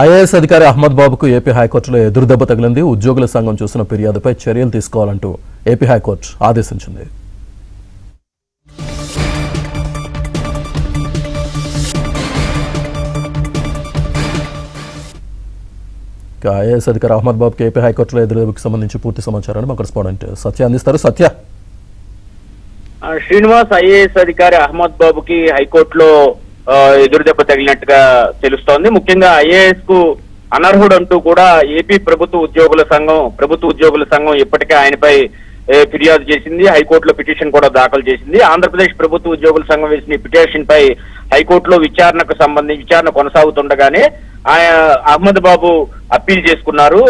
IAS అధికారి అహ్మద్ బాబుకు AP హైకోర్టులో ఎదురుదెబ్బ తగిలింది. ఉద్యోగుల సంఘం చూసిన ఫిర్యాదుపై చర్యలు తీసుకోవాలంటూ ఏపీ హైకోర్టు ఆదేశించింది. ఐఏఎస్ అధికారి అహ్మద్ బాబుకి ఏపీ హైకోర్టులో ఎదురుదెబ్బకు సంబంధించి పూర్తి సమాచారాన్ని మా కరెస్పాండెంట్ సత్య అందిస్తారు. సత్య. శ్రీనివాస్, ఐఏఎస్ అధికారి అహ్మద్ బాబుకి హైకోర్టులో ఎదురుదెబ్బ తగిలినట్టుగా తెలుస్తోంది. ముఖ్యంగా ఐఏఎస్ కు అనర్హుడంటూ కూడా ఏపీ ప్రభుత్వ ఉద్యోగుల సంఘం ఇప్పటికే ఆయనపై ఫిర్యాదు చేసింది. హైకోర్టులో పిటిషన్ కూడా దాఖలు చేసింది. ఆంధ్రప్రదేశ్ ప్రభుత్వ ఉద్యోగుల సంఘం వేసిన పిటిషన్ పై హైకోర్టులో విచారణ కొనసాగుతుండగానే అహ్మద్ బాబు అప్పీల్ చేసుకున్నారు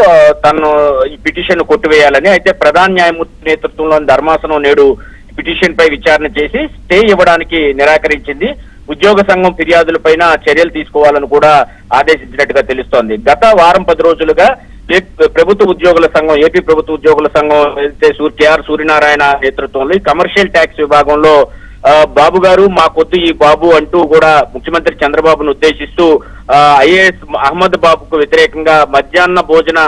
తను ఈ పిటిషన్ కొట్టివేయాలని. అయితే ప్రధాన న్యాయమూర్తి నేతృత్వంలోని ధర్మాసనం నేడు పిటిషన్ పై విచారణ చేసి స్టే ఇవ్వడానికి నిరాకరించింది. ఉద్యోగ సంఘం ఫిర్యాదులపైన చర్యలు తీసుకోవాలని కూడా ఆదేశించినట్టుగా తెలుస్తోంది. గత వారం 10 రోజులుగా ఏపీ ప్రభుత్వ ఉద్యోగుల సంఘం కేఆర్ సూర్యనారాయణ నేతృత్వంలో ఈ కమర్షియల్ ట్యాక్స్ విభాగంలో బాబు గారు మాకొద్దు ఈ బాబు అంటూ కూడా ముఖ్యమంత్రి చంద్రబాబును ఉద్దేశిస్తూ ఐఏఎస్ అహ్మద్ బాబుకు వ్యతిరేకంగా మధ్యాహ్న భోజన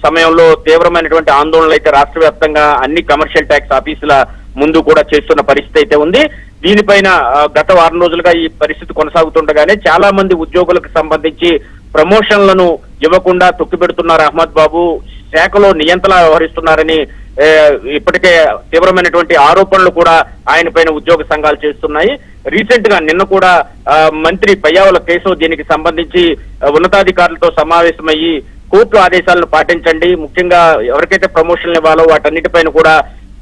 సమయంలో తీవ్రమైనటువంటి ఆందోళనలు అయితే రాష్ట్ర వ్యాప్తంగా అన్ని కమర్షియల్ ట్యాక్స్ ఆఫీసుల ముందు కూడా చేస్తున్న పరిస్థితి అయితే ఉంది. దీనిపైన గత వారం రోజులుగా ఈ పరిస్థితి కొనసాగుతుండగానే చాలా మంది ఉద్యోగులకు సంబంధించి ప్రమోషన్లను ఇవ్వకుండా తొక్కిపెడుతున్నారు. అహ్మద్ బాబు శాఖలో నియంత్రణ వ్యవహరిస్తున్నారని ఇప్పటికే తీవ్రమైనటువంటి ఆరోపణలు కూడా ఆయన పైన ఉద్యోగ సంఘాలు చేస్తున్నాయి. రీసెంట్ గా నిన్న కూడా మంత్రి పయ్యావుల కేశవ్ దీనికి సంబంధించి ఉన్నతాధికారులతో సమావేశమయ్యి కోర్టు ఆదేశాలను పాటించండి, ముఖ్యంగా ఎవరికైతే ప్రమోషన్లు ఇవ్వాలో వాటన్నిటిపైన కూడా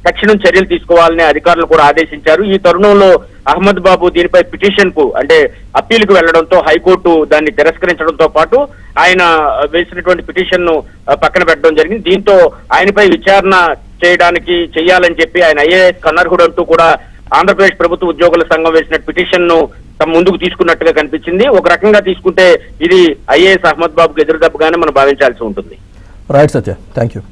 తక్షణం చర్యలు తీసుకోవాలని అధికారులు కూడా ఆదేశించారు. ఈ తరుణంలో అహ్మద్ బాబు దీనిపై పిటిషన్ కు అంటే అప్పీల్ కు వెళ్లడంతో హైకోర్టు దాన్ని తిరస్కరించడంతో పాటు ఆయన వేసినటువంటి పిటిషన్ ను పక్కన పెట్టడం జరిగింది. దీంతో ఆయనపై విచారణ చేయాలని చెప్పి ఆయన ఐఏఎస్ అనర్హుడు అంటూ కూడా ఆంధ్రప్రదేశ్ ప్రభుత్వ ఉద్యోగుల సంఘం వేసిన పిటిషన్ ను తమ ముందుకు తీసుకున్నట్టుగా కనిపించింది. ఒక రకంగా తీసుకుంటే ఇది ఐఏఎస్ అహ్మద్ బాబుకు ఎదురుదెబ్బగానే మనం భావించాల్సి ఉంటుంది. Right Satya, thank you.